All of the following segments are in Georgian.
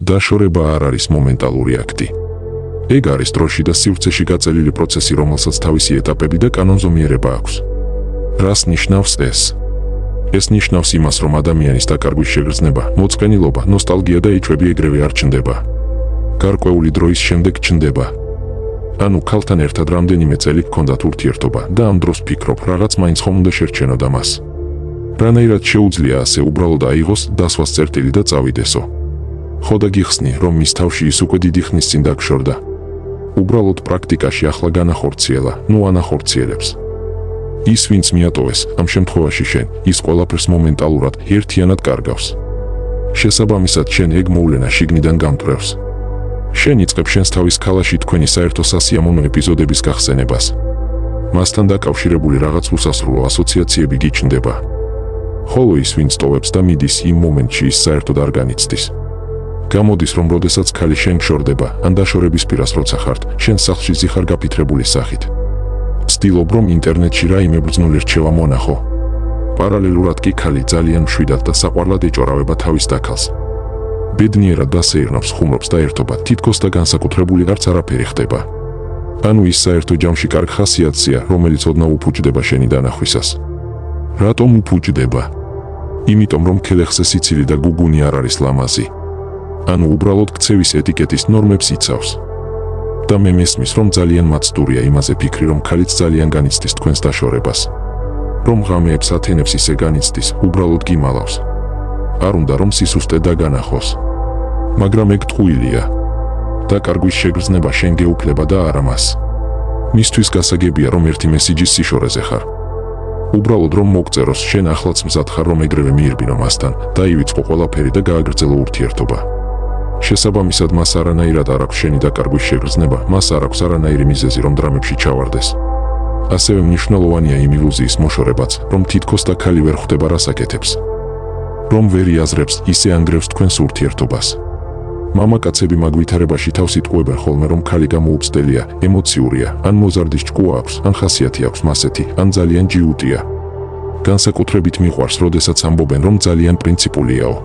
დაშორება არ არის მომენტალური აქტი. ეგ არის დროში და სივრცეში გაწელილი პროცესი, რომელსაც თავისი ეტაპები და კანონზომიერება აქვს. რას ნიშნავს ეს? ეს ნიშნავს იმას, რომ ადამიანის დაკარგვის შეგრძნება, მოწყენილობა, ნოსტალგია და ეჭვები ეგრევე არ ჩნდება. გარკვეული დროის შემდეგ ჩნდება. ანუ ქალთან ერთად რამდენიმე წელი გქონდათ ურთიერთობა და ამ დროს ფიქრობ, რაღაც მაინც ხომ უნდა შერჩენოდა მას. რანაირად შეუძლია ასე უბრალოდ აიღოს, დასვას წერტილი და წავიდესო. ხო და გიხსნი, რომ მის თავში ის უკვე დიდი ხნის წინ დაგშორდა. უბრალოდ პრაქტიკაში ახლა განახორციელა, ანახორციელებს. ის, ვინც მიატოვეს, ამ შემთხვევაში შენ, ის ყველაფერს მომენტალურად, ერთიანად კარგავს. შესაბამისად შენ ეგ მოვლენა შიგნიდან გამტვრევს. შენ იწყებ შენს თავის ქალაში თქვენი საერთო სასიამოვნო ეპიზოდების გახსენებას. მასთან დაკავშირებული რაღაც უსასრულო ასოციაციები გიჩნდება. ხოლო ის, ვინც ტოვებს და მიდის იმ მომენტში, ის საერთოდ არ განიცდის. გამოდის, რომ როდესაც ქალი შენ გშორდება, ან დაშორების პირას როცა ხართ, შენ სახლში ზიხარ გაფიქრებული სახით. ცდილობ, რომ ინტერნეტში რაიმე ბრძნული რჩევა მონახო. პარალელურად კი ქალი ძალიან მშვიდად და საყვარლად ეჭორავება თავის დაქალს. ბედნიერად დასეირნობს, ხუმრობს და ერთობა, თითქოს და განსაკუთრებული არც არაფერი ხდება. ანუ ის საერთო ჯამში კარგ ხასიათზეა, რომელიც ოდნავ უფუჭდება შენი დანახვისას. რატომ უფუჭდება? იმიტომ, რომ ქელეხზე სიცილი და გუგუნი არ არის ლამაზი. ანუ უბრალოდ ქცევის ეტიკეტის ნორმებს იცავს. და მე მესმის, რომ ძალიან მაცდურია იმაზე ფიქრი, რომ ქალიც ძალიან განიცდის თქვენს დაშორებას. რომ ღამეებს ათენებს ისე განიცდის, უბრალოდ გიმალავს. არ უნდა რომ სისუსტე დაგანახოს. მაგრამ ეგ ტყუილია. დაკარგვის შეგრძნება შენ გეუფლება და არა მას. მისთვის გასაგებია, რომ ერთი მესიჯის სიშორეზე ხარ. უბრალოდ რომ მოგწეროს, შენ ახლაც მზად ხარ, რომ ეგრევე მიირბინო მასთან, დაივიწყო ყველაფერი და გააგრძელო ურთიერთობა. შესაბამისად მას არანაირად არ აქვს შენი დაკარგვის შეგრძნება, მას არ აქვს არანაირი მიზეზი, რომ დრამებში ჩავარდეს. ასევე მნიშვნელოვანია იმ ილუზიის მოშორებაც, რომ თითქოს და ქალი ვერ ხვდება რას აკეთებს. რომ ვერ იაზრებს, ისე ანგრევს თქვენს ურთიერთობას. მამაკაცები მაგ ვითარებაში თავს იტყუებენ ხოლმე, რომ ქალი გამოუცდელია, ემოციურია, ან მოზარდის ჭკუა აქვს, ან ხასიათი აქვს მასეთი, ან ძალიან ჯიუტია. განსაკუთრებით მიყვარს, როდესაც ამბობენ, რომ ძალიან პრინციპულიაო.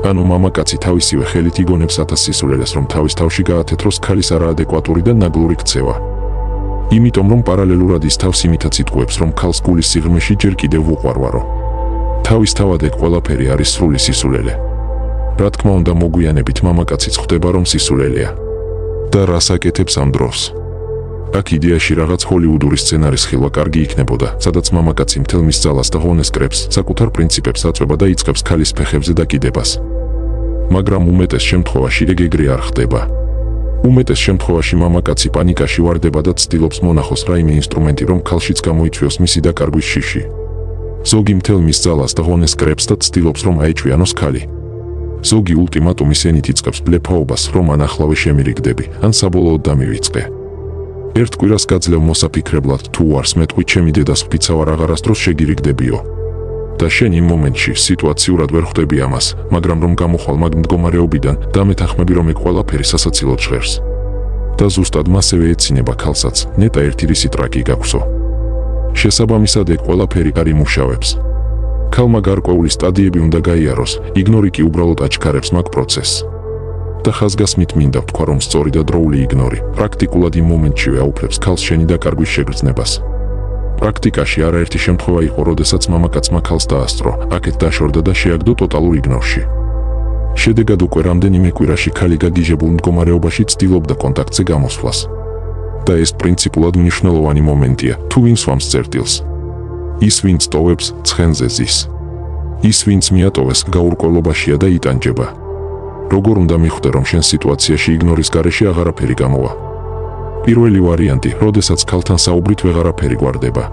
ანუ მამაკაცი თავისივე ხელით იგონებს 1000 სისულელეს, რომ თავის თავში გაათეთროს ქალის არაადეკვატური და ნაგლური ქცევა. იმიტომ რომ პარალელურად ის თავს იმითაც იტყუებს, რომ ქალს გულის სიღრმეში ჯერ კიდევ უყვარვარო. თავისთავად ეგ ყველაფერი არის სრული სისულელე. რა თქმა უნდა, მოგვიანებით მამაკაციც ხვდება, რომ სისულელეა. და რას აკეთებს ამ დროს? აქ იდეაში რაღაც ჰოლივუდური სცენარის ხილვა კარგი იქნებოდა, სადაც მამაკაცი მთელ მის ძალას და ღონეს კრებს, საკუთარ პრინციპებს აწვება და იწყებს ქალის ფეხებზე დაკიდებას. მაგრამ უმეტეს შემთხვევაში ეგ ეგრე არ ხდება. უმეტეს შემთხვევაში მამაკაცი პანიკაში ვარდება და ცდილობს მონახოს რაიმე ინსტრუმენტი, რომ ქალშიც გამოიწვიოს მისი დაკარგვის შიში. ზოგი მთელ მის ძალას და ღონეს კრებს და ცდილობს, რომ აეჭვიანოს ქალი. ზოგი ულტიმატუმის ენით იწყებს ბლეფაობას, რომ ან ახლავე შემირიგდები, ან საბოლოოდ დამივიწყე. ერთ კვირას გაძლევ მოსაფიქრებლად, თუ არს მეტყვი ჩემი დედას ვფიცავარ აღარასდროს შეგირიგდებიო. და შენ იმ მომენტში სიტუაციურად ვერ ხვდები ამას, მაგრამ რომ გამოხვალ მაგ მდგომარეობიდან, დამეთანხმები, რომ ეგ ყველაფერი სასაცილოდ ჟღერს. და ზუსტად მასევე ეცინება ქალსაც, ნეტა ერთი რისი ტრაკი გაქვსო. შესაბამისად ეგ ყველაფერი არ იმუშავებს. ქალმა გარკვეული სტადიები უნდა გაიაროს, იგნორი კი უბრალოდ აჩქარებს მაგ პროცესს. და ხაზგასმით მინდა ვთქვა, რომ სწორი და დროული იგნორი პრაქტიკულად იმ მომენტშივე აუფლებს ქალს შენი დაკარგვის შეგრძნებას. პრაქტიკაში არაერთი შემთხვევა იყო, როდესაც მამაკაცმა ქალს დაასწრო, აქეთ დაშორდა და შეაგდო ტოტალურ იგნორში. შედეგად უკვე რამდენიმე კვირაში ქალი გაგიჟებულ მდგომარეობაში ცდილობდა კონტაქტზე გამოსვლას. და ეს პრინციპულად მნიშვნელოვანი მომენტია, თუ ვინ სვამს წერტილს. ის, ვინც ტოვებს, ცხენზე ზის. ის, ვინც მიატოვეს, გაურკვევლობაშია და იტანჯება. როგორ უნდა მიხვდე, რომ შენ სიტუაციაში იგნორის გარეშე აღარაფერი გამოვა? პირველი ვარიანტი, როდესაც ქალთან საუბრით ვეღარაფერი გვარდება.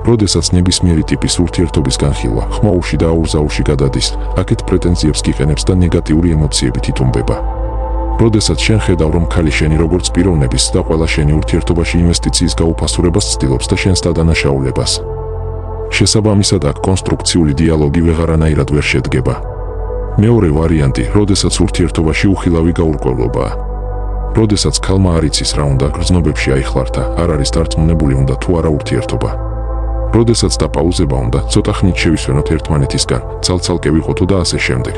როდესაც ნებისმიერი ტიპის ურთიერთობის განხილვა ხმაურში და აურზაურში გადადის, აქეთ პრეტენზიებს გიყენებს და ნეგატიური ემოციებით იტუმბება. როდესაც შენ ხედავ, რომ ქალი შენი როგორც პიროვნების და ყველა შენი ურთიერთობაში ინვესტიციის გაუფასურებას ცდილობს და შენს დადანაშაულებას. შესაბამისად აქ კონსტრუქციული დიალოგი ვეღარანაირად ვერ შედგება. მეორე ვარიანტი, როდესაც ურთიერთობაში უხილავი გაურკვევლობაა. როდესაც ქალმა არ იცის რა უნდა, გრძნობებში აიხლართა, არ არის დარწმუნებული უნდა თუ არა ურთიერთობა. როდესაც დაპაუზება უნდა, ცოტა ხნით შევისვენოთ ერთმანეთისგან, ცალ-ცალკე ვიყოთო და ასე შემდეგ.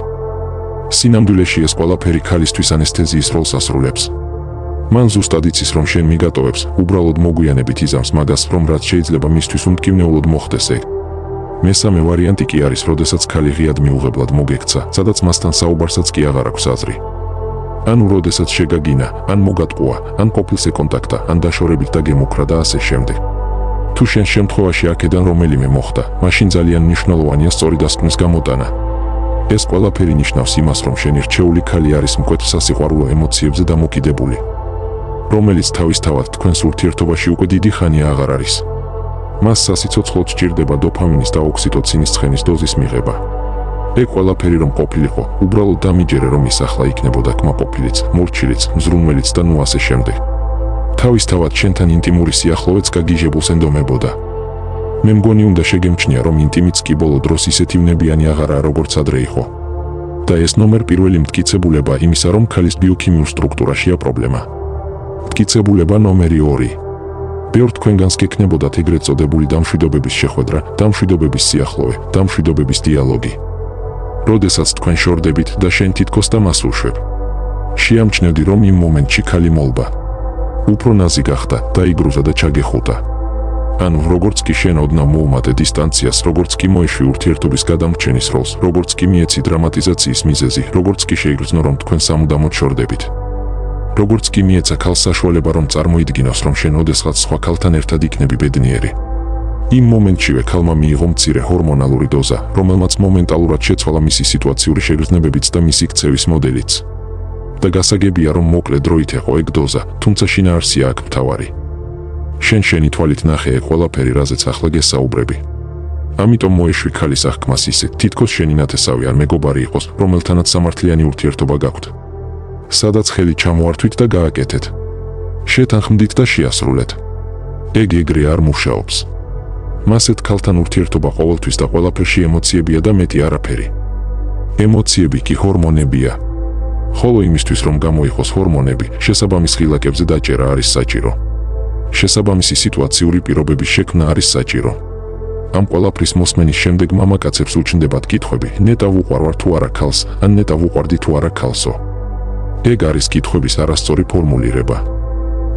სინამდვილეში ეს ყველაფერი ქალისთვის ანესთეზიის როლს ასრულებს. მან ზუსტად იცის, რომ შენ მიგატოვებს, უბრალოდ მოგვიანებით იზამს მაგას, რომ რაც შეიძლება მისთვის უმტკივნეულოდ მოხდეს ეგ. მესამე ვარიანტი კი არის, როდესაც ქალი ღიად მიუღებლად მოგექცა, სადაც მასთან საუბარსაც კი აღარ აქვს აზრი. ანუ როდესაც შეგაგინა, ან მოგატყუა, ან ყოფილს ეკონტაქტა, ან დაშორებით და გემუქრა და ასე შემდეგ. თუ შენ შემთხვევაში აქედან რომელიმე მოხდა, მაშინ ძალიან მნიშვნელოვანია სწორი დასკვნის გამოტანა. ეს ყველაფერი ნიშნავს იმას, რომ შენი რჩეული ქალი არის მკვეთრ სასიყვარულო ემოციებზე დამოკიდებული, რომელიც თავისთავად თქვენს ურთიერთობაში უკვე დიდი ხანია აღარ არის. მას სასიცოცხლოდ სჭირდება დოფამინის და ოქსიტოცინის ცხენის დოზის მიღება. ეგ ყველაფერი რომ ყოფილიყო, უბრალოდ დამიჯერე, რომ ის ახლა იქნებოდა კმაყოფილიც, მორჩილიც, მზრუნველიც და ნუ ასე შემდეგ. თავისთავად შენთან ინტიმური სიახლოვეც გაგიჟებულს ენდომებოდა. მე მგონი უნდა შეგემჩნია, რომ ინტიმიც კი ბოლო დროს ისეთი ვნებიანი აღარაა, როგორც ადრე იყო. და ეს ნომერ პირველი მტკიცებულება იმისა, რომ ქალის ბიოქიმიურ სტრუქტურაშია პრობლემა. მტკიცებულება ნომერი 2. ბევრ თქვენგანს გექნებოდათ ეგრეთ წოდებული დამშვიდობების შეხვედრა, დამშვიდობების სიახლოვე, დამშვიდობების დიალოგი. როდესაც თქვენ შორდებით და შენ თითქოს და მას უშვებ. შეამჩნევდი, რომ იმ მომენტში ქალი მოლბა. უფრო ნაზი გახდა, დაიგრუზა და ჩაგეხუტა. ანუ როგორც კი შენ ოდნავ მოუმატე დისტანციას, როგორც კი მოეშვი ურთიერთობის გადამრჩენის როლს, როგორც კი მიეცი დრამატიზაციის მიზეზი, როგორც კი შეიგრძნო, რომ თქვენ სამუდამოდ შორდებით. როგორც კი მიეცა ქალს საშუალება, რომ წარმოიდგინოს, რომ შენ ოდესღაც სხვა ქალთან ერთად იქნები ბედნიერი. იმ მომენტშივე ქალმა მიიღო მცირე ჰორმონალური დოზა, რომელმაც მომენტალურად შეცვალა მისი სიტუაციური შეგრძნებებიც და მისი ქცევის მოდელიც. და გასაგებია, რომ მოკლე დროით ეყო ეგ დოზა, თუმცა შინაარსია აქ მთავარი. შენ შენი თვალით ნახე ეგ ყველაფერი, რაზეც ახლა გესაუბრები. ამიტომ მოეშვი ქალის აღქმას ისე, თითქოს შენი ნათესავი არ მეგობარი იყოს, რომელთანაც სამართლიანი ურთიერთობა გაქვთ. სადაც ხელი ჩამოართვით და გააკეთეთ. შეთანხმდით და შეასრულეთ. ეგ ეგრე არ მუშაობს. მასეთ ქალთან ურთიერთობა ყოველთვის და ყველაფერში ემოციებია და მეტი არაფერი. ემოციები კი ჰორმონებია. ხოლო იმისთვის, რომ გამოიყოს ჰორმონები, შესაბამის ღილაკებზე დაჭერა არის საჭირო. შესაბამისი სიტუაციური პირობების შექმნა არის საჭირო. ამ ყველაფრის მოსმენის შემდეგ მამაკაცებს უჩნდებათ კითხვები, ნეტა ვუყვარვარ თუ არა ქალს, ან ნეტა ვუყვარდი თუ არა ქალსო. ეგ არის კითხვების არასწორი ფორმულირება.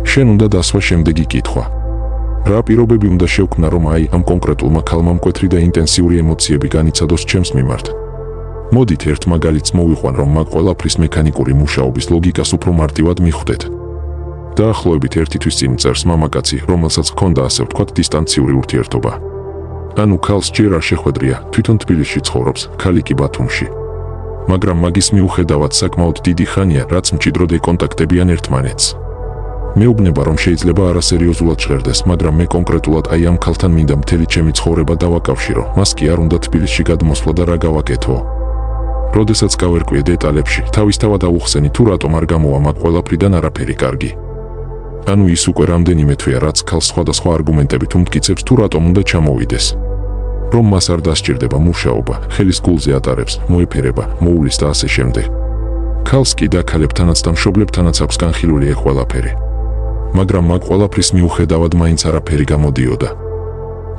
შენ უნდა დასვა შემდეგი კითხვა. რა პირობები უნდა შევქმნა, რომ აი ამ კონკრეტულმა ქალმა მკვეთრი და ინტენსიური ემოციები განიცადოს ჩემს მიმართ? მოდით ერთ მაგალითს მოვიყვან, რომ მაგ ყველაფრის მექანიკური მუშაობის ლოგიკას უფრო მარტივად მიხვდეთ. დაახლოებით 1 თვის წინ წერს მამაკაცი, რომელსაც ჰქონდა ასე ვთქვათ დისტანციური ურთიერთობა. ანუ ქალს ჯერ არ შეხვედრია, თვითონ თბილისში ცხოვრობს, ქალი კი ბათუმში. მაგრამ მაგის მიუხედავად საკმაოდ დიდი ხანია, რაც მჭიდროდ ეკონტაქტებიან ერთმანეთს. მეუბნება, რომ შეიძლება არასერიოზულად ჟღერდეს, მაგრამ მე კონკრეტულად აი ამ ქალთან მინდა მთელი ჩემი ცხოვრება დავაკავშირო, მას კი არ უნდა თბილისში გადმოსვლა და რა გავაკეთო. როდესაც გავერკვიე დეტალებში, თავისთავად ავუხსენი, თუ რატომ არ გამოვა მაგ ყველაფრიდან არაფერი კარგი. ანუ ის უკვე რამდენიმე თვეა, რაც ქალს სხვადასხვა არგუმენტებით უმტკიცებს, თუ რატომ უნდა ჩამოვიდეს. რომ მას არ დასჭირდება მუშაობა, ხელის გულზე ატარებს, მოეფერება, მოულის და ასე შემდეგ. ქალს კი და ქალებთანაც და მშობლებთანაც აქვს განხილული ეგ ყველაფერი. მაგრამ მაგ ყველაფრის მიუხედავად მაინც არაფერი გამოდიოდა.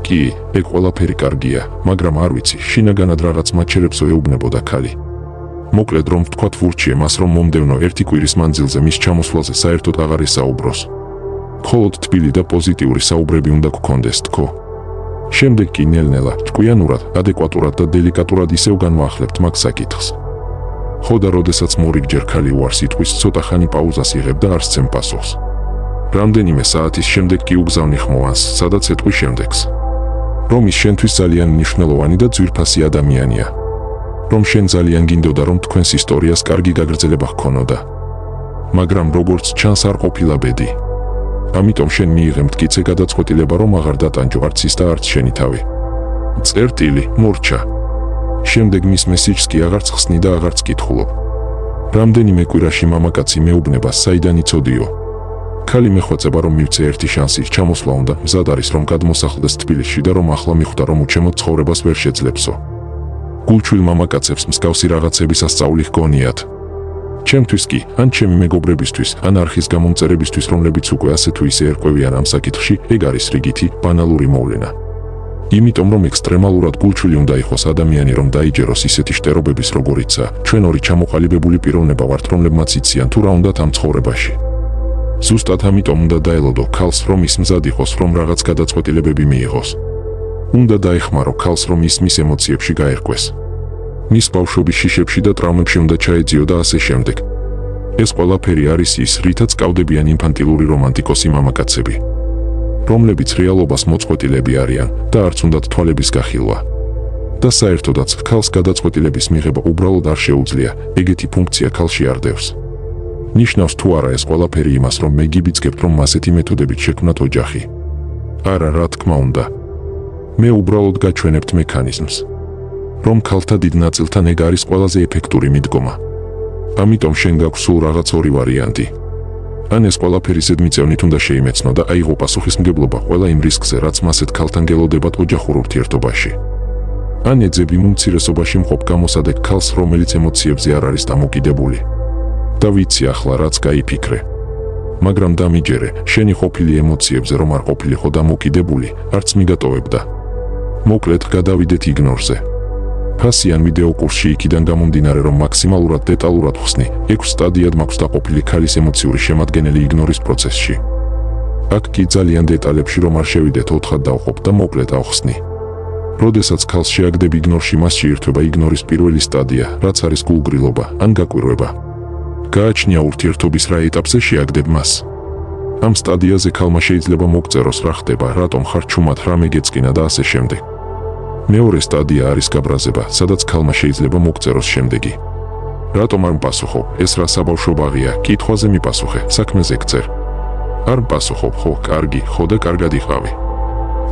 კი, ეგ ყველაფერი კარგია, მაგრამ არ ვიცი, შინაგანად რაღაც მაჩერებსო ეუბნებოდა ქალი. მოკლედ რომ ვთქვათ, ვურჩიე მას, რომ მომდევნო 1 კვირის მანძილზე მის ჩამოსვლაზე საერთოდ აღარ ესაუბროს. მხოლოდ თბილი და პოზიტიური საუბრები უნდა გქონდეს, თქო. შემდეგ კი ნელ-ნელა, ჭკვიანურად, ადეკვატურად და დელიკატურად ისევ განვაახლებთ მაგ საკითხს. ხო და როდესაც მორიგჯერ ქალი უარ სიტყვის, ცოტა ხანი პაუზას იღებ და არ სცემ პასუხს. რამდენიმე საათის შემდეგ კი უგზავნი ხმოვანს, სადაც ეტყვი შემდეგს. რომ ის შენთვის ძალიან მნიშვნელოვანი და ძვირფასი ადამიანია. რომ შენ ძალიან გინდოდა, რომ თქვენს ისტორიას კარგი გაგრძელება ჰქონოდა. მაგრამ როგორც ჩანს არ ყოფილა ბედი. ამიტომ შენ მიიღე მტკიცე გადაწყვეტილება, რომ აღარ დატანჯო არც ის და არც შენი თავი. წერტილი, მორჩა. შემდეგ მის მესიჯს კი აღარც ხსნი და აღარც კითხულობ. რამდენიმე კვირაში მამაკაცი მეუბნება, საიდან იცოდიო. ქალი მეხვეწება, რომ მივცე ერთი შანსი, ჩამოსვლა უნდა, მზად არის, რომ გადმოსახლდეს თბილისში და რომ ახლა მიხვდა, რომ უჩემოდ ცხოვრებას ვერ შეძლებსო. გულჩვილ მამაკაცებს მსგავსი რაღაცების ასწავლი ჰგონიათ. ჩემთვის კი, ან ჩემი მეგობრებისთვის, ან არხის გამომწერებისთვის, რომლებიც უკვე ასე თუ ისე ერკვევიან ამ საკითხში, ეგ არის რიგითი, ბანალური მოვლენა. იმიტომ რომ ექსტრემალურად გულჩვილი უნდა იყოს ადამიანი რომ დაიჯეროს ისეთი შტერობების როგორიცაა, ჩვენ ორი ჩამოყალიბებული პიროვნება ვართ რომლებმაც იციან თუ რა უნდათ ამ ცხოვრებაში. ზუსტად ამიტომ უნდა დაელოდო ქალს რომ ის მზად იყოს რომ რაღაც გადაწყვეტილებები მიიღოს. უნდა დაეხმარო ქალს რომ ის მის ემოციებში გაერკვეს. მის ბავშვობის შიშებში და ტრავმებში უნდა ჩაეძიო და ასე შემდეგ. ეს ყველაფერი არის ის, რითაც კავდებიან ინფანტილური რომანტიკოსი მამაკაცები, რომლებიც რეალობას მოწყვეტილები არიან და არც უნდათ თვალების გახილვა. და საერთოდაც ქალს გადაწყვეტილების მიღება უბრალოდ არ შეუძლია, ეგეთი ფუნქცია ქალში არ დევს. ნიშნავს თუ არა ეს ყველაფერი იმას, რომ მე გიბიძგებთ რომ ასეთი მეთოდებით შექმნათ ოჯახი? არა, რა თქმა უნდა. მე უბრალოდ გაჩვენებთ მექანიზმს, რომ ქალთა დიდ ნაწილთან ეგ არის ყველაზე ეფექტური მიდგომა. ამიტომ შენ გაქვს სულ რაღაც ორი ვარიანტი. ან ეს ყველაფერი ზედმიწევნით უნდა შეიმეცნო და აიღო პასუხისმგებლობა ყველა იმ რისკზე, რაც მასეთ ქალთან გელოდებათ ოჯახურ ურთიერთობაში. ან ეძები უმცირესობაში მყოფ გამოსადეგ ქალს, რომელიც ემოციებზე არ არის დამოკიდებული. და ვიცი ახლა რაც გაიფიქრე. მაგრამ დამიჯერე, შენი ყოფილი ემოციებზე რომ არ ყოფილიყო დამოკიდებული, არც მიგატოვებდა. მოკლედ გადავიდეთ იგნორზე. ფასიან ვიდეო კურსში იქიდან გამომდინარე რომ მაქსიმალურად დეტალურად ხსნი, 6 სტადიად მაქვს დაყოფილი ქალის ემოციური შემადგენელი იგნორის პროცესში. აქ კი ძალიან დეტალებში რომ არ შევიდეთ 4-ად დავყოფ და მოკლედ ავხსნი. როდესაც ქალს შეაგდებ იგნორში, მასში ირთვება იგნორის პირველი სტადია, რაც არის გულგრილობა ან გაკვირვება. გააჩნია ურთიერთობის რა ეტაპზე შეაგდებ მას. ამ სტადიაზე ქალმა შეიძლება მოგწეროს რა ხდება, რატომ ხარ ჩუმად, რა მეგეწკინა და ასე შემდეგ. მეორე სტადია არის გაბრაზება, სადაც ქალმა შეიძლება მოგწეროს შემდეგი. რატომ არ მპასუხობ, ეს რა საბავშვო ბაღია, კითხვაზე მიპასუხე, საქმეზე გწერ. არ მპასუხობ, ხო, კარგი, ხო და კარგად იყავი.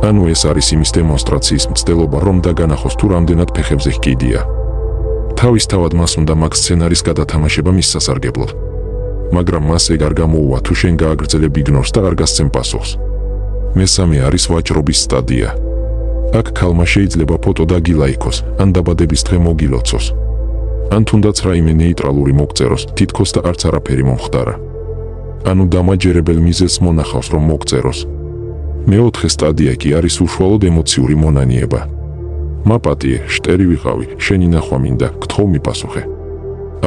ანუ ეს არის იმის დემონსტრაციის მცდელობა, რომ დაგანახოს თუ რამდენად ფეხებზე ჰკიდია. თავისთავად მას უნდა მაგ სცენარის გადათამაშება მის სასარგებლოდ. მაგრამ მას ეგ არ გამოუვა თუ შენ გააგრძელებ იგნორს და არ გასცემ პასუხს. მესამე არის ვაჭრობის სტადია. აქ ქალმა შეიძლება ფოტო დაგილაიქოს, ან დაბადების დღე მოგილოცოს. ან თუნდაც რაიმე ნეიტრალური მოგწეროს, თითქოს და არც არაფერი მომხდარა. ანუ დამაჯერებელ მიზეზს მონახავს რომ მოგწეროს. მეოთხე სტადია კი არის უშუალოდ ემოციური მონანიება. მაპატიე, შტერი ვიყავი, შენი ნახვა მინდა, გთხოვ მიპასუხე.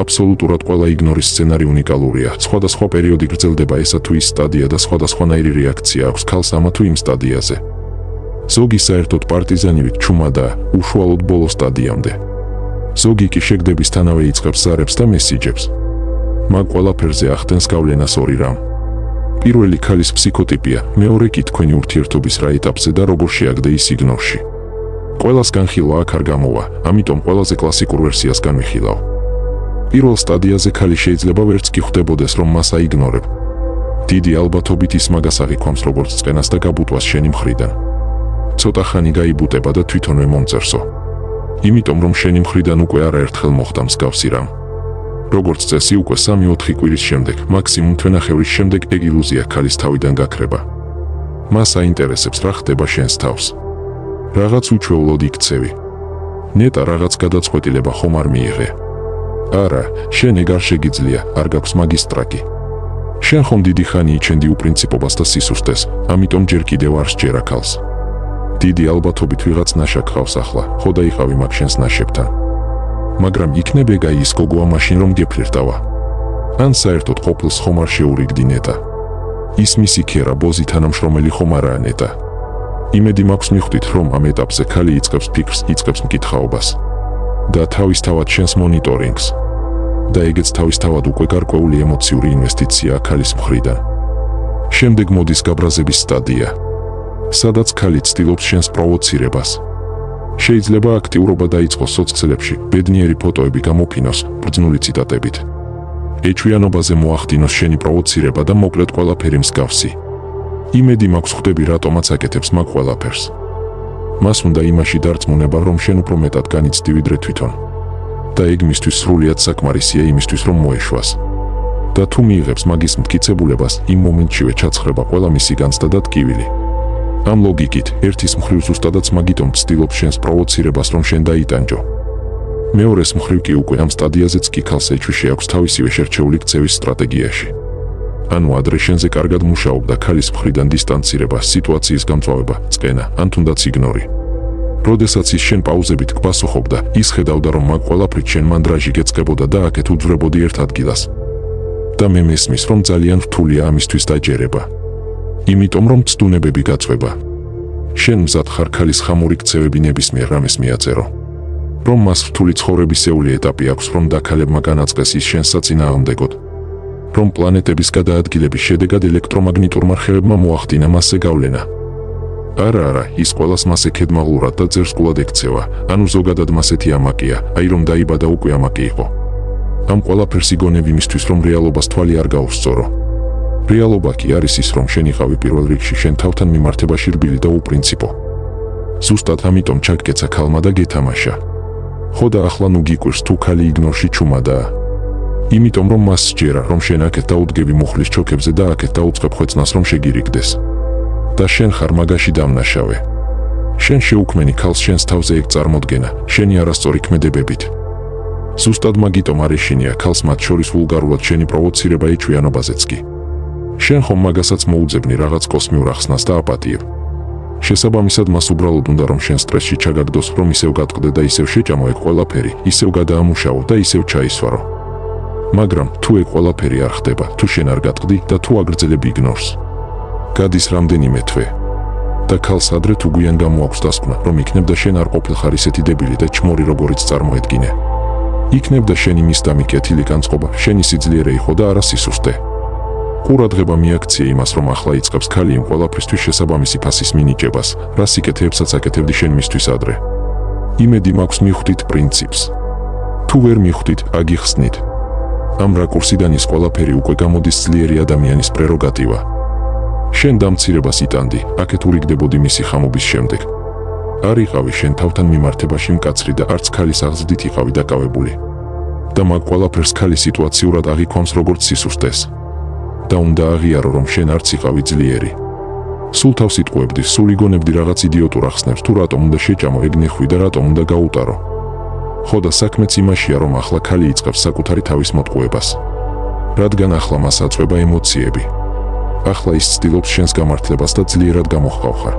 აბსოლუტურად ყველა იგნორის სცენარი უნიკალურია, სხვადასხვა პერიოდი გრძელდება ესა თუ ის სტადია და სხვადასხვანაირი რეაქცია აქვს ქალს ამა თუ იმ სტადიაზე. ზოგი საერთოდ პარტიზანივით ჩუმადაა, უშუალოდ ბოლო სტადიამდე. ზოგი კი შეგდებისთანავე იწყებს ზარებს და მესიჯებს. მაგ ყველაფერზე ახდენს გავლენას ორი რამ. პირველი ქალის ფსიქოტიპია, მეორე კი თქვენი ურთიერთობის რა ეტაპზე და როგორ შეაგდე ის იგნორში. ყველას განხილვა აქ არ გამოვა, ამიტომ ყველაზე კლასიკურ ვერსიას განვიხილავ. პირველ სტადიაზე ქალი შეიძლება ვერც კი ხვდებოდეს რომ მას აიგნორებ. დიდი ალბათობით ის მაგას აღიქვამს როგორც წენას და გაბუტვას შენი მხრიდან. ცოტა ხანი გაიბუტება და თვითონვე მომწერსო. იმიტომ რომ შენი მხრიდან უკვე არაერთხელ მოხდა მსგავსი რამ. როგორც წესი უკვე 3-4 კვირის შემდეგ, მაქსიმუმ თვენახევრის შემდეგ ეგ ილუზია ქალის თავიდან გაქრება. მას აინტერესებს რა ხდება შენს თავს. რაღაც უჩვეულოდ იქცევი. ნეტა რაღაც გადაწყვეტილება ხომ არ მიიღე? არა, შენ ეგ არ შეგიძლია, არ გაქვს მაგის ტრაკი. შენ ხომ დიდი ხანი იჩენდი უპრინციპობას და სისუსტეს, ამიტომ ჯერ კიდევ არ სჯერა ქალს. დიდი ალბათობით ვიღაც ნაშაკ ხავს ახლა, ხო დაიყავი მაგ შენს ნაშებთან. მაგრამ იქნებ ეგ ის გოგოა მაშინ რომ გეფლირტავა. ან საერთოდ ყოფილს ხომ არ შეურიგდი ნეტა. ის მისი ქერა ბოზი თანამშრომელი ხომ არაა ნეტა. იმედი მაქვს მიხვდით რომ ამ ეტაპზე ქალი იწყებს ფიქრს, იწყებს მკითხაობას და თავისთავად შენს მონიტორინგს. და ეგეც თავისთავად უკვე გარკვეული ემოციური ინვესტიცია ქალის მხრიდან. შემდეგ მოდის გაბრაზების სტადია, სადაც ქალი ცდილობს შენს პროვოცირებას. შეიძლება აქტიურობა დაიწყოს სოციალებში, ბედნიერი ფოტოები გამოფინოს, ბრძნული ციტატებით. ეჩვიანობაზე მოახდინოს შენი პროვოცირება და მოკლედ ყველაფერი მსგავსი. იმედი მაქვს ხვდები რატომაც აკეთებს მაგ ყველაფერს. მას უნდა იმაში დარწმუნება რომ შენ უფრო მეტად განიცდი ვიდრე თვითონ. და ეგ მისთვის სრულიად საკმარისია იმისთვის რომ მოეშვას. და თუ მიიღებს მაგის მტკიცებულებას, იმ მომენტშივე ჩაცხრება ყველა მისი განცდა და ტკივილი. ამ ლოგიკით, ერთის მხრივ ზუსტადაც მაგიტომ ცდილობს შენს პროვოცირებას რომ შენ დაიტანჯო. მეორეს მხრივ კი უკვე ამ სტადიაზეც კი ქალს ეჩვიში აქვს თავისივე შერჩეული ქცევის სტრატეგიაში. ანუ ადრე შენზე კარგად მუშაობდა ქალის მხრიდან დისტანცირება, სიტუაციის გამწვავება, წყენა, ან თუნდაც იგნორი. როდესაც ის შენ პაუზებით გვასუხობდა, ის ხედავდა, რომ მაგ ყველაფრით შენ მანდრაჟი გეწყებოდა და აქეთ უძვრებოდი ერთ ადგილას. და მე მესმის, რომ ძალიან რთულია ამისთვის დაჯერება. იმიტომ რომ ცდუნებები გაწვება. შენ მზად ხარ ქალის ხამური ქცევები ნებისმიერ რამეს მიაწერო. რომ მას რთული ცხოვრებისეული ეტაპი აქვს, რომ დაქალებმა განაწყეს ის შენს საწინააღმდეგოდ. რომ პლანეტების გადაადგილების შედეგად ელექტრომაგნიტურმა რხევებმა მოახდინა მასზე გავლენა. არა, ის ყველას მასე ქედმაღლურად და ძერსკულად ექცევა, ანუ ზოგადად მასეთი ამაკია, აი რომ დაიბადა უკვე ამაკი იყო. ამ ყველაფერს იგონებ იმისთვის, რომ რეალობას თვალი არ გაუსწორო. რეალობა კი არის ის, რომ შენ იყავი პირველ რიგში შენ თავთან მიმართებაში რბილი და უპრინციპო. ზუსტად ამიტომ ჩაგკეცა ქალმა და გეთამაშა. ხო და ახლა ნუ გიკვირს თუ ქალი იგნორში ჩუმადაა. იმიტომ რომ მას სჯერა, რომ შენ აქეთ დაუდგები მუხლის ჩოქებზე და აქეთ დაუწყებ ხვეწნას, რომ შეგირიგდეს. და შენ ხარ მაგაში დამნაშავე. შენ შეუქმენი ქალს შენს თავზე ეგ წარმოდგენა, შენი არასწორი ქმედებებით. ზუსტად მაგიტომ არ ეშინია ქალს მათ შორის ვულგარულად შენი პროვოცირება ეჩვიანობაზეც კი. შენ ხომ მაგასაც მოუძებნი რაღაც კოსმიურ ახსნას და აპატიებ. შესაბამისად მას უბრალოდ უნდა რომ შენ სტრესში ჩაგაგდოს, რომ ისევ გატყდე და ისევ შეჭამო ეგ ყველაფერი, ისევ გადაამუშავო და ისევ ჩაისვარო. მაგრამ თუ ეგ ყველაფერი არ ხდება, თუ შენ არ გატყდი და თუ აგრძელებ იგნორს. გადის რამდენიმე თვე. და ქალს ადრე თუ გვიან გამოაქვს დასკვნა, რომ იქნებ და შენ არ ყოფილხარ ისეთი დებილი და ჩმორი როგორიც წარმოედგინე. იქნებ და შენი მისდამი კეთილი განწყობა, შენი სიძლიერე იყო და არა სისუსტე. ყურადღება მიაქცია იმას, რომ ახლა იწყებს ქალი იმ ყველაფრისთვის შესაბამისი ფასის მინიჭებას, რა სიკეთეებსაც აკეთებდი შენ მისთვის ადრე. იმედი მაქვს მიხვდით პრინციპს. თუ ვერ მიხვდით, აგიხსნით. ამ რაკურსიდან ის ყველაფერი უკვე გამოდის ძლიერი ადამიანის პრეროგატივა. შენ დამცირებას იტანდი, აქეთ ურიგდებოდი მისი ხამობის შემდეგ. არ იყავი შენ თავთან მიმართებაში მკაცრი და არც ქალის აღზრდით იყავი დაკავებული. და მაგ ყველაფერს ქალი სიტუაციურად აღიქვამს როგორც სისუსტეს. და უნდა აღიარო, რომ შენ არც იყავი ძლიერი. სულ თავს იტყუებდი, სულ იგონებდი რაღაც იდიოტურ ახსნებს, თუ რატომ უნდა შეჭამო ეგ ნეხვი და რატომ უნდა გაუტარო. ხო და საქმეც იმაშია, რომ ახლა ქალი იწყებს საკუთარი თავის მოტყუებას. რადგან ახლა მას აწვება ემოციები. ახლა ის ცდილობს შენს გამართლებას და ძლიერად გამოხყავხარ.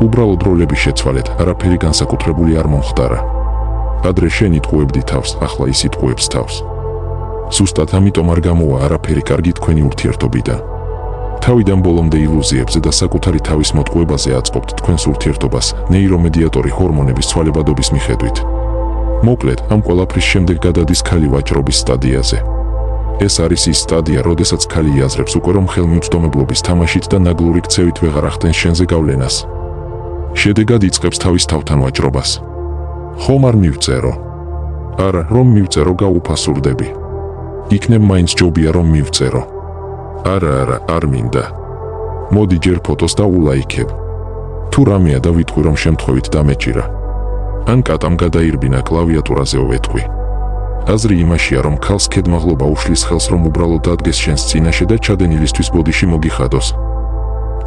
უბრალოდ როლები შეცვალეთ, არაფერი განსაკუთრებული არ მომხდარა. ადრე შენ იტყუებდი თავს, ახლა ის იტყუებს თავს. ზუსტად ამიტომ არ გამოვა არაფერი კარგი თქვენი ურთიერთობიდან. თავიდან ბოლომდე ილუზიებზე და საკუთარი თავის მოტყუებაზე აწყობთ თქვენს ურთიერთობას ნეირომედიატორი ჰორმონების ცვალებადობის მიხედვით. მოკლედ, ამ ყველაფრის შემდეგ გადადის ქალი ვაჭრობის სტადიაზე. ეს არის ის სტადია, როდესაც ქალი იაზრებს უკვე რომ ხელმიუწვდომებლობის თამაშით და ნაგლური ქცევით ვეღარ ახდენს შენზე გავლენას. შედეგად იწყებს თავის თავთან ვაჭრობას. ხომ არ მივწერო? არა, რომ მივწერო გაუფასურდები. იქნებ მაინც ჯობია რომ მივწერო. არა, არ მინდა. მოდი ჯერ ფოტოს და ულაიქებ. თუ რამეა და ვიტყვი რომ შემთხვევით დამეჭირა. ან კატამ გადაირბინა კლავიატურაზე ვეთყვი. აზრი იმაშია, რომ ქალს ქედმაღლობა უშლის ხელს, რომ უბრალოდ დადგეს შენს წინაშე და ჩადენილისთვის ბოდიში მოგიხადოს.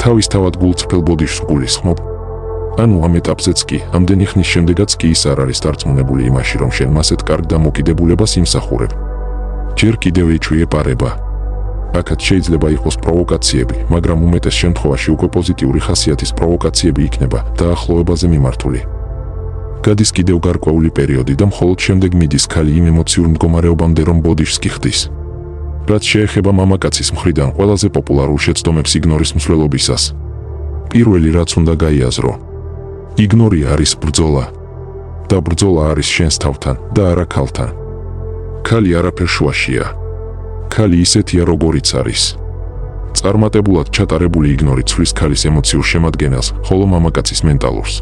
თავისთავად გულწრფელ ბოდიშს გულისხმობ. ანუ ამ ეტაპზეც კი, ამდენი ხნის შემდეგაც კი ის არ არის დარწმუნებული იმაში, რომ შენ მასეთ კარგ დამოკიდებულებას იმსახურებ. ჯერ კიდევ ეჩვიეპარება. აქაც შეიძლება იყოს პროვოკაციები, მაგრამ უმეტეს შემთხვევაში უკვე პოზიტიური ხასიათის პროვოკაციები იქნება დაახლოებაზე მიმართული. გადის კიდევ გარკვეული პერიოდი და მხოლოდ შემდეგ მიდის ქალი იმ ემოციურ მდგომარეობამდე, რომ ბოდიშს გიხდის. რაც შეეხება მამაკაცის მხრიდან ყველაზე პოპულარულ შეცდომებს იგნორის მსვლელობისას. პირველი რაც უნდა გაიაზრო. იგნორი არის ბრძოლა. და ბრძოლა არის შენს თავთან და არა ქალთან. ქალი არაფერ შუაშია. ქალი ისეთია როგორიც არის. წარმატებულად ჩატარებული იგნორი ცვლის ქალის ემოციურ შემადგენელს, ხოლო მამაკაცის მენტალურს.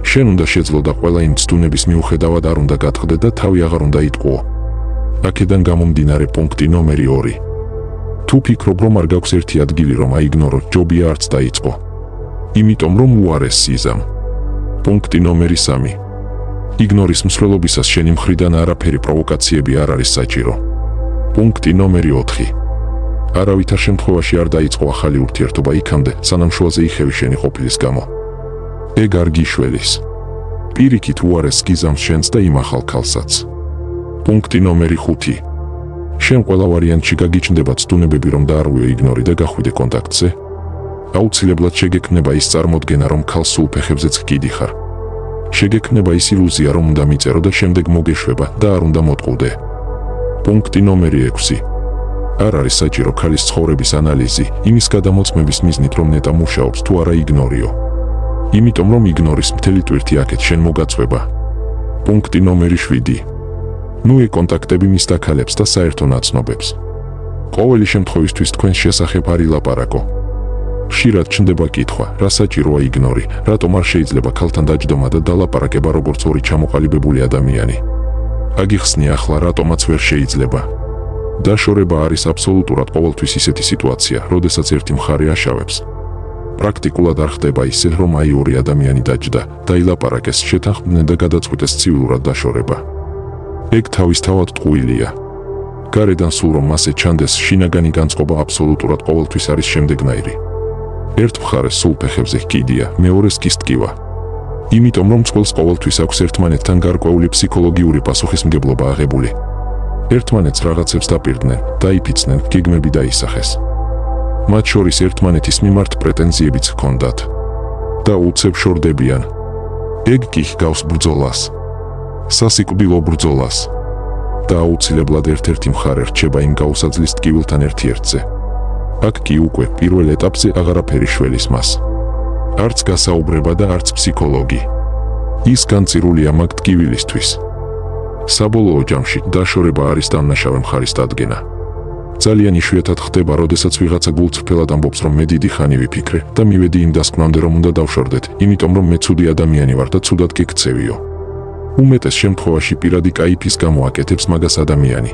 შენ უნდა შეძლო და ყველა იმ ცდუნების მიუხედავად არ უნდა გატყდე და თავი აღარ უნდა იტყუო. აქედან გამომდინარე პუნქტი ნომერი 2. თუ ფიქრობ რომ არ გაქვს ერთი ადგილი რომ აიგნორო, ჯობია არც დაიწყო. იმიტომ რომ უარეს სიზამ. პუნქტი ნომერი 3. იგნორის მსვლელობისას შენი მხრიდან არაფერი პროვოკაციები არ არის საჭირო. პუნქტი ნომერი 4. არავითარ შემთხვევაში არ დაიწყო ახალი ურთიერთობა იქამდე, სანამ შუაზე იხევი შენი ყოფილის გამო. ეგ არ გიშველის. პირიქით უარეს გიზამს შენს და იმ ახალ ქალსაც. პუნქტი ნომერი 5. შენ ყველა ვარიანტში გაგიჩნდება ცდუნებები რომ დაარღვიო იგნორი და გახვიდე კონტაქტზე. აუცილებლად შეგექმნება ის წარმოდგენა რომ ქალს სულ ფეხებზეც ჰკიდი ხარ. შეგექმნება ის ილუზია, რომ უნდა მიწერო და შემდეგ მოგეშვება და არ უნდა მოტყუდე. პუნქტი ნომერი 6. არ არის საჭირო ქალის ცხოვრების ანალიზი, იმის გადამოწმების მიზნით, რომ ნეტა მუშაობს თუ არა იგნორიო. იმიტომ რომ იგნორის მთელი ტვირთი აქეთ შენ მოგაწვება. პუნქტი ნომერი 7. ნუ ეკონტაქტები მის და ქალებს და საერთო ნაცნობებს. ყოველი შემთხვევისთვის თქვენს შესახებ არ ილაპარაკო. ხშირად ჩნდება კითხვა, რა საჭიროა იგნორი, რატომ არ შეიძლება ქალთან დაჯდომა და დალაპარაკება როგორც ორი ჩამოყალიბებული ადამიანი. აგიხსნი ახლა რატომაც ვერ შეიძლება. დაშორება არის აბსოლუტურად ყოველთვის ისეთი სიტუაცია, როდესაც ერთი მხარე აშავებს. პრაქტიკულად არ ხდება ისე, რომ აი ორი ადამიანი დაჯდა, დაილაპარაკეს, შეთანხმდნენ და გადაწყვიტეს ცივილურად დაშორება. ეგ თავისთავად ტყუილია. გარედან სულ რომ მასე ჩანდეს, შინაგანი განწყობა აბსოლუტურად ყოველთვის არის შემდეგნაირი. ერთ მხარეს სულ ფეხებზე ჰკიდია, მეორეს კი სტკივა. იმიტომ რომ წყვილს ყოველთვის აქვს ერთმანეთთან გარკვეული ფსიქოლოგიური პასუხისმგებლობა აღებული. ერთმანეთს რაღაცებს დაპირდნენ, დაიფიცნენ, გეგმები დაისახეს. მათ შორის ერთმანეთის მიმართ პრეტენზიებიც ჰქონდათ. და უცებ შორდებიან. ეგ კი ჰგავს ბრძოლას. სასიკვდილო ბრძოლას. და აუცილებლად ერთ-ერთი მხარე რჩება იმ გაუსაძლის ტკივილთან ერთ-ერთზე. აქ კი უკვე პირველ ეტაპზე აღარაფერი შველის მას. არც გასაუბრება და არც ფსიქოლოგი. ის განწირულია მაგ ტკივილისთვის. საბოლოო ჯამში დაშორება არის დამნაშავე მხარის დადგენა. ძალიან იშვიათად ხდება, როდესაც ვიღაცა გულწრფელად ამბობს, რომ მე დიდი ხანი ვიფიქრე და მივედი იმ დასკვნამდე, რომ უნდა დავშორდეთ, იმიტომ რომ მე ცუდი ადამიანი ვარ და ცუდად გექცევიო. უმეტეს შემთხვევაში პირადი კაიფის გამო აკეთებს მაგას ადამიანი.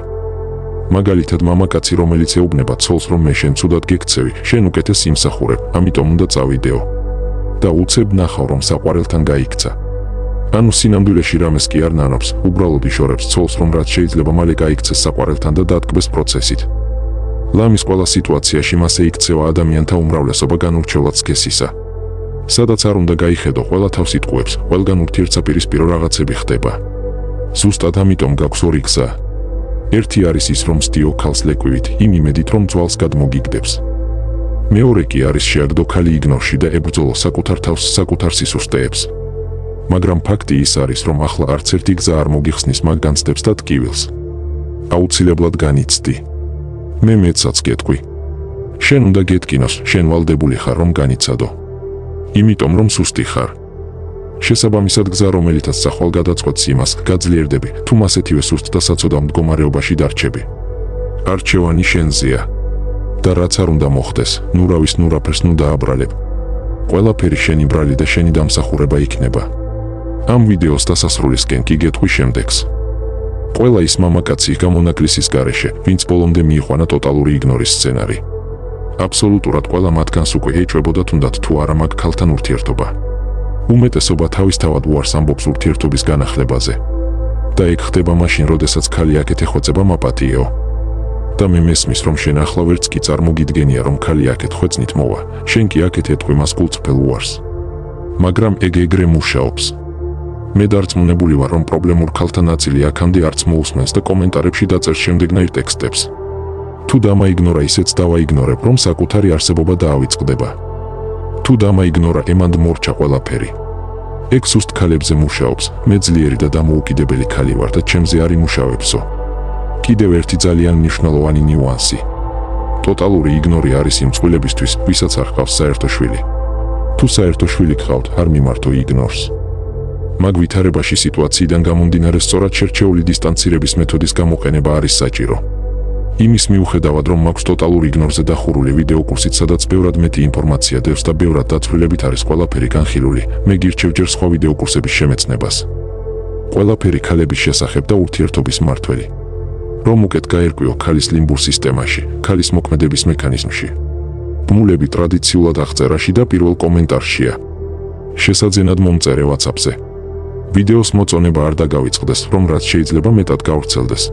მაგალითად მამაკაცი, რომელიც ეუბნება ცოლს, რომ მე შენ ცუდად გექცევი, შენ უკეთეს იმსახურებ, ამიტომ უნდა წავიდეო. და უცებ ნახავ, რომ საყვარელთან გაიქცა. ანუ სინამდვილეში რამეს კი არ ნანობს, უბრალოდ იშორებს ცოლს, რომ რაც შეიძლება მალე გაიქცეს საყვარელთან და დატკბეს პროცესით. ლამის ყველა სიტუაციაში მასე იქცევა ადამიანთა უმრავლესობა განურჩევლად სქესისა. სადაც არ უნდა გაიხედო, ყველა თავს იტყუებს, ყველგან ურთიერთსაპირისპირო რაღაცები ხდება. ზუსტად ამიტომ გაქვს ორი გზა. ერთი არის ის, რომ სდიო ქალს ლეკვივით, იმ იმედით, რომ ძვალს გადმოგიგდებს. მეორე კი არის შეაგდო ქალი იგნორში და ებრძოლო საკუთარ თავს, საკუთარ სისუსტეებს. მაგრამ ფაქტი ის არის, რომ ახლა არც ერთი გზა არ მოგიხსნის მაგ განცდებს და ტკივილს. აუცილებლად განიცდი. მე მეცაც გეტყვი. შენ უნდა გეტკინოს, შენ ვალდებული ხარ, რომ განიცადო. იმიტომ რომ სუსტი ხარ. შესაბამისად გზა, რომელითაც სახვალ გადაწყვეტს იმას, გაძლიერდები, თუ მასეთივე სუსტ და საცოდავ მდგომარეობაში დარჩები. არჩევანი შენზეა. და რაც არ უნდა მოხდეს, ნურავის ნურაფერს ნუ დააბრალებ. ყველაფერი შენი ბრალი და შენი დამსახურება იქნება. ამ ვიდეოს დასასრულისკენ კი გეტყვი შემდეგს. ყველა ის მამაკაცი გამონაკლისის გარეშე, ვინც ბოლომდე მიიყვანა ტოტალური იგნორის სცენარი. აბსოლუტურად ყველა მათგანს უკვე ეჭვებოდა თუნდაც თუ არა მაგ ქალთან ურთიერთობა. უმეტესობა თავისთავად უარს ამბობს ურთიერთობის განახლებაზე. და ეგ ხდება მაშინ, როდესაც ქალი აქეთ ეხვეწება მაპატიეო. და მე მესმის, რომ შენ ახლა ვერც კი წარმოგიდგენია, რომ ქალი აქეთ ხვეწნით მოვა, შენ კი აქეთ ეტყვი მას გულწრფელ უარს. მაგრამ ეგ ეგრე მუშაობს. მე დარწმუნებული ვარ, რომ პრობლემურ ქალთა ნაწილი აქამდე არც მოусმენს და კომენტარებში დაწერს შემდეგნაირ ტექსტებს. თუ დამაიგნორა, ისეც დავაიგნორებ, რომ საკუთარი არსებობა დაავიწყდება. თუ დამაიგნორა, ემანდ მორჩა ყველაფერი. ეგ სუსტ ქალებზე მუშაობს, მე ძლიერი და დამოუკიდებელი ქალი ვარ და ჩემზე არ იმუშავებსო. კიდევ ერთი ძალიან მნიშვნელოვანი ნიუანსი. ტოტალური იგნორი არის იმ წყვილებისთვის, ვისაც არ ჰყავს საერთო შვილი. თუ საერთო შვილი გყავთ, არ მიმართო იგნორს. მაგ ვითარებაში სიტუაციიდან გამომდინარე სწორად შერჩეული დისტანცირების მეთოდის გამოყენება არის საჭირო. იმის მიუხედავად, რომ მაქვს ტოტალურ იგნორზე დახურული ვიდეო კურსით, სადაც ბევრად მეტი ინფორმაცია დევს და ბევრად დაწვრილებით არის ყველაფერი განხილული, მე გირჩევ ჯერ სხვა ვიდეო კურსების შემეცნებას. ყველაფერი ქალების შესახებ და ურთიერთობის მმართველი. რომ უკეთ გაერკვიო ქალის ლიმბურ სისტემაში, ქალის მოქმედების მექანიზმში. ბმულები ტრადიციულად აღწერაში და პირველ კომენტარშია. შესაძენად მომწერე WhatsApp-ზე. ვიდეოს მოწონება არ დაგავიწყდეს, რომ რაც შეიძლება მეტად გავრცელდეს.